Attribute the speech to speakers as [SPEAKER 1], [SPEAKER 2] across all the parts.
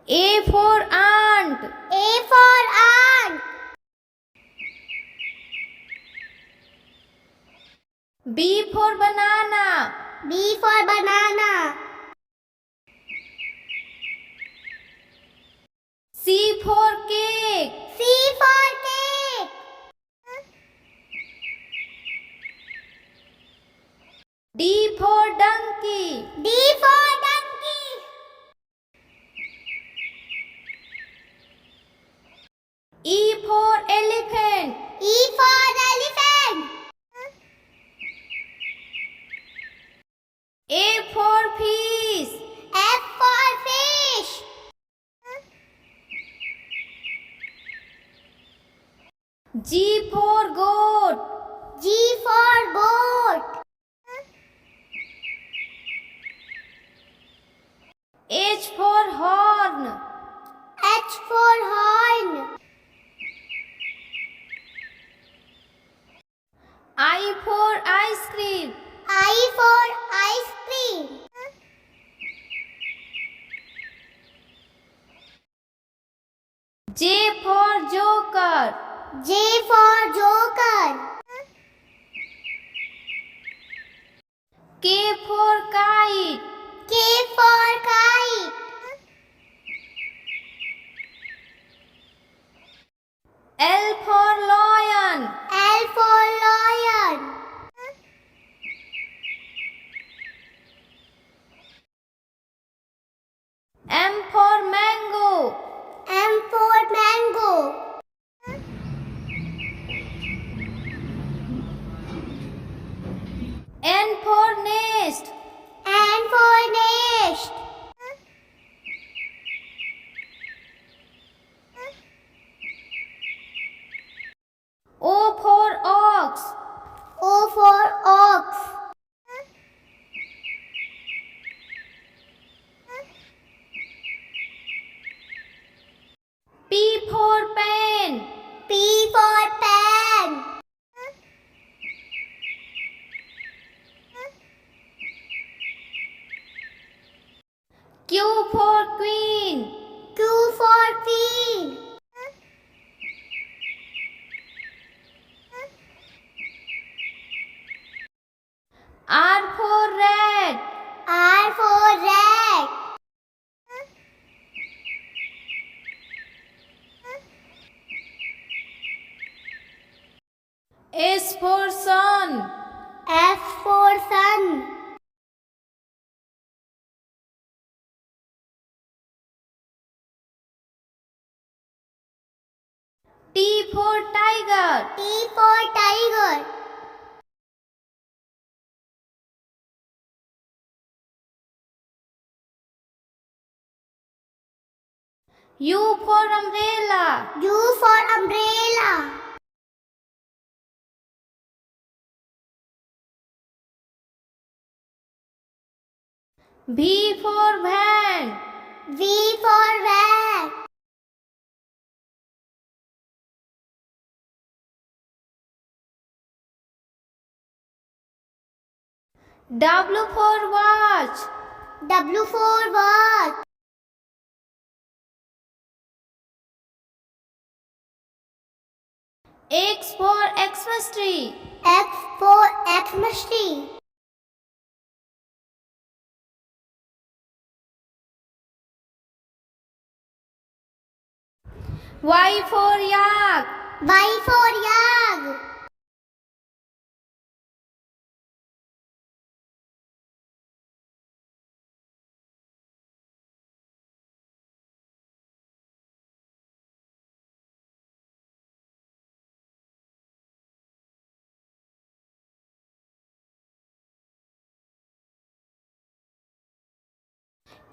[SPEAKER 1] A for ant.
[SPEAKER 2] A for ant.
[SPEAKER 1] B for banana.
[SPEAKER 2] B for banana.
[SPEAKER 1] C for cake.
[SPEAKER 2] C for cake.
[SPEAKER 1] D for donkey.
[SPEAKER 2] D for donkey.
[SPEAKER 1] E for elephant.
[SPEAKER 2] E for elephant.
[SPEAKER 1] A for fish.
[SPEAKER 2] F for fish.
[SPEAKER 1] G for goat.
[SPEAKER 2] G for goat.
[SPEAKER 1] H for horn.
[SPEAKER 2] H for horn.
[SPEAKER 1] I for ice cream.
[SPEAKER 2] I for ice cream.
[SPEAKER 1] J for joker.
[SPEAKER 2] J for joker.
[SPEAKER 1] K for kite.
[SPEAKER 2] K for kite.
[SPEAKER 1] L for lion.
[SPEAKER 2] L for lion.
[SPEAKER 1] M for mango.
[SPEAKER 2] M for mango.
[SPEAKER 1] N for nest.
[SPEAKER 2] N for nest.
[SPEAKER 1] O for ox.
[SPEAKER 2] O for ox.
[SPEAKER 1] P for pen.
[SPEAKER 2] P for pen.
[SPEAKER 1] Q for queen.
[SPEAKER 2] Q for queen.
[SPEAKER 1] R for rat.
[SPEAKER 2] R for rat.
[SPEAKER 1] S for sun.
[SPEAKER 2] F for sun.
[SPEAKER 1] T for tiger.
[SPEAKER 2] T for tiger.
[SPEAKER 1] U for umbrella.
[SPEAKER 2] U for umbrella.
[SPEAKER 1] V for van.
[SPEAKER 2] V for van.
[SPEAKER 1] W for watch.
[SPEAKER 2] W for watch.
[SPEAKER 1] X for Xmas tree.
[SPEAKER 2] X for Xmas tree.
[SPEAKER 1] Y for yak.
[SPEAKER 2] Y for yak.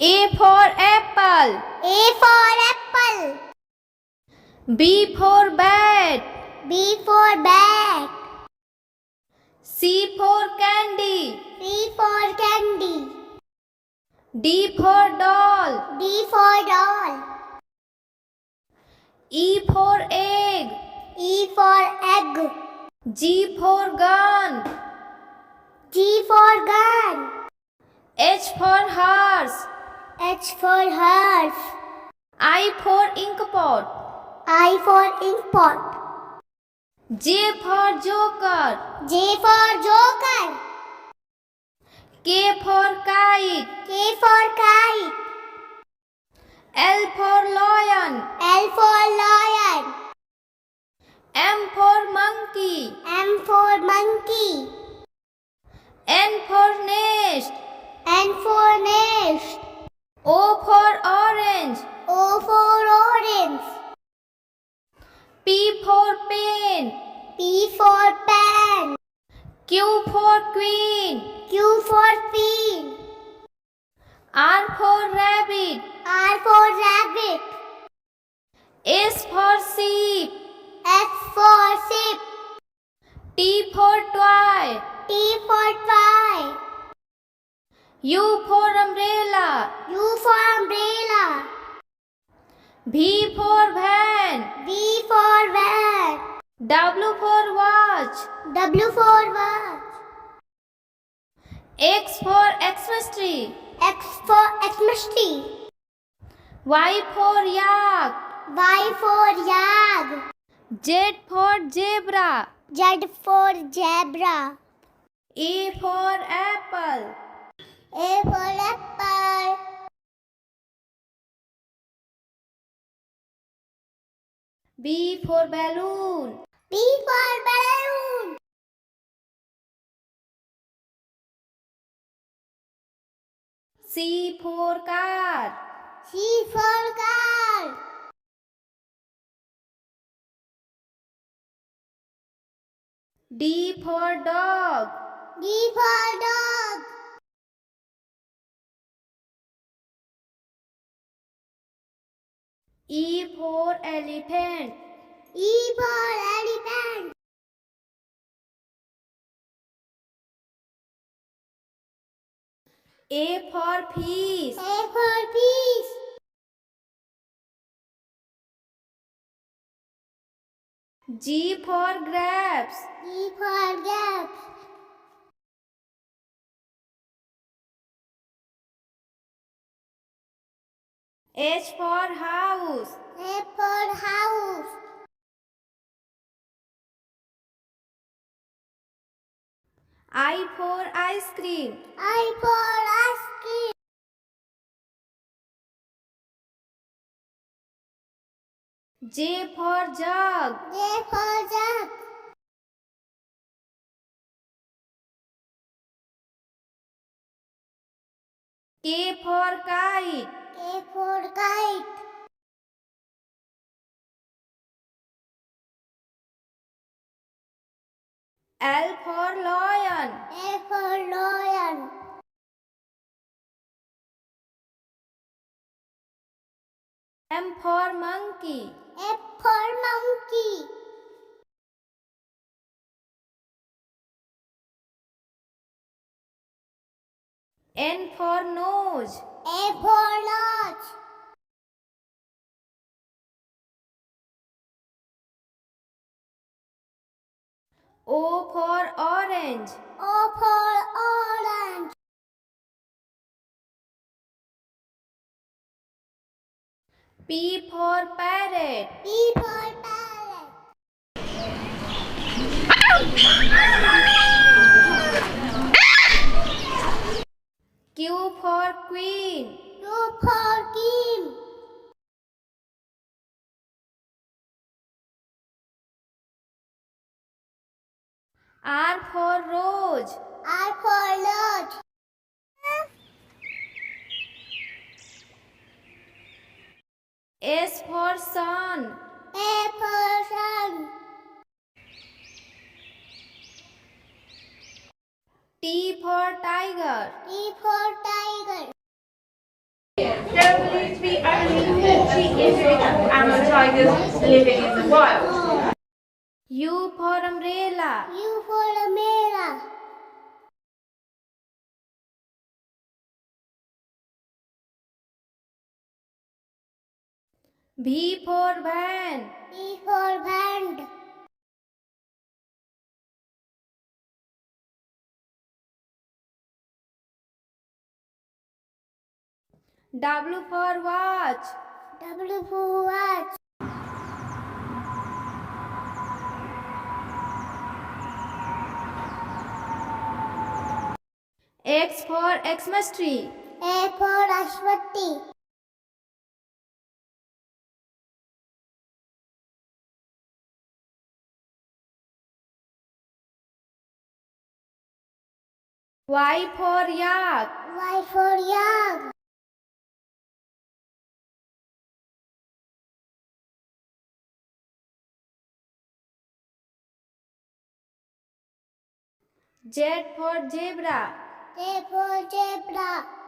[SPEAKER 1] A for apple.
[SPEAKER 2] A for apple.
[SPEAKER 1] B for bat.
[SPEAKER 2] B for bat.
[SPEAKER 1] C for candy.
[SPEAKER 2] C for candy.
[SPEAKER 1] D for doll.
[SPEAKER 2] D for doll.
[SPEAKER 1] E for egg.
[SPEAKER 2] E for egg.
[SPEAKER 1] G for gun.
[SPEAKER 2] G for gun.
[SPEAKER 1] H for horse.
[SPEAKER 2] H for horse.
[SPEAKER 1] for ink pot.
[SPEAKER 2] I for ink pot.
[SPEAKER 1] J for joker.
[SPEAKER 2] J for joker.
[SPEAKER 1] K for kite.
[SPEAKER 2] K for kite.
[SPEAKER 1] L for lion.
[SPEAKER 2] L for lion.
[SPEAKER 1] M for monkey.
[SPEAKER 2] M for monkey.
[SPEAKER 1] N for nest.
[SPEAKER 2] N for nest.
[SPEAKER 1] O for orange.
[SPEAKER 2] O for orange.
[SPEAKER 1] P for pen.
[SPEAKER 2] P for pen.
[SPEAKER 1] Q for queen.
[SPEAKER 2] Q for queen.
[SPEAKER 1] R for rabbit.
[SPEAKER 2] R for rabbit.
[SPEAKER 1] S for sheep.
[SPEAKER 2] S for sheep.
[SPEAKER 1] T for toy.
[SPEAKER 2] T for toy.
[SPEAKER 1] U for umbrella.
[SPEAKER 2] U for umbrella.
[SPEAKER 1] V for van.
[SPEAKER 2] V for van.
[SPEAKER 1] W for watch.
[SPEAKER 2] W for watch.
[SPEAKER 1] X for Xmas tree.
[SPEAKER 2] X for Xmas tree.
[SPEAKER 1] Y for yak.
[SPEAKER 2] Y for yak.
[SPEAKER 1] Z for zebra.
[SPEAKER 2] Z for zebra.
[SPEAKER 1] A for apple.
[SPEAKER 2] A for apple.
[SPEAKER 1] B for balloon.
[SPEAKER 2] B for balloon.
[SPEAKER 1] C for car.
[SPEAKER 2] C for car.
[SPEAKER 1] D for dog.
[SPEAKER 2] D for dog.
[SPEAKER 1] E for elephant.
[SPEAKER 2] E for elephant.
[SPEAKER 1] A for fish.
[SPEAKER 2] A for fish.
[SPEAKER 1] G for grapes.
[SPEAKER 2] G for grapes.
[SPEAKER 1] H for house.
[SPEAKER 2] H for house.
[SPEAKER 1] I for ice cream.
[SPEAKER 2] I for ice cream.
[SPEAKER 1] J for jug.
[SPEAKER 2] J for jug.
[SPEAKER 1] K for kite.
[SPEAKER 2] K for kite.
[SPEAKER 1] L for lion.
[SPEAKER 2] L for lion.
[SPEAKER 1] M for monkey.
[SPEAKER 2] M for monkey.
[SPEAKER 1] N for nose.
[SPEAKER 2] A for nose.
[SPEAKER 1] O for orange.
[SPEAKER 2] O for orange.
[SPEAKER 1] P for parrot.
[SPEAKER 2] P for parrot.
[SPEAKER 1] Q for queen.
[SPEAKER 2] Q for king.
[SPEAKER 1] R for rose.
[SPEAKER 2] R for rose.
[SPEAKER 1] S for sun.
[SPEAKER 2] A for sun.
[SPEAKER 1] T for tiger.
[SPEAKER 2] T for tiger.
[SPEAKER 3] There are believed to be only 40 individual adult tigers living in the wild.
[SPEAKER 1] U for umbrella.
[SPEAKER 2] U for umbrella.
[SPEAKER 1] V for van.
[SPEAKER 2] V for van.
[SPEAKER 1] W for watch.
[SPEAKER 2] W for watch.
[SPEAKER 1] X for Xmas tree.
[SPEAKER 2] A for Ashwati.
[SPEAKER 1] Y for yak.
[SPEAKER 2] Y for yak.
[SPEAKER 1] Z for zebra.
[SPEAKER 2] Z for zebra.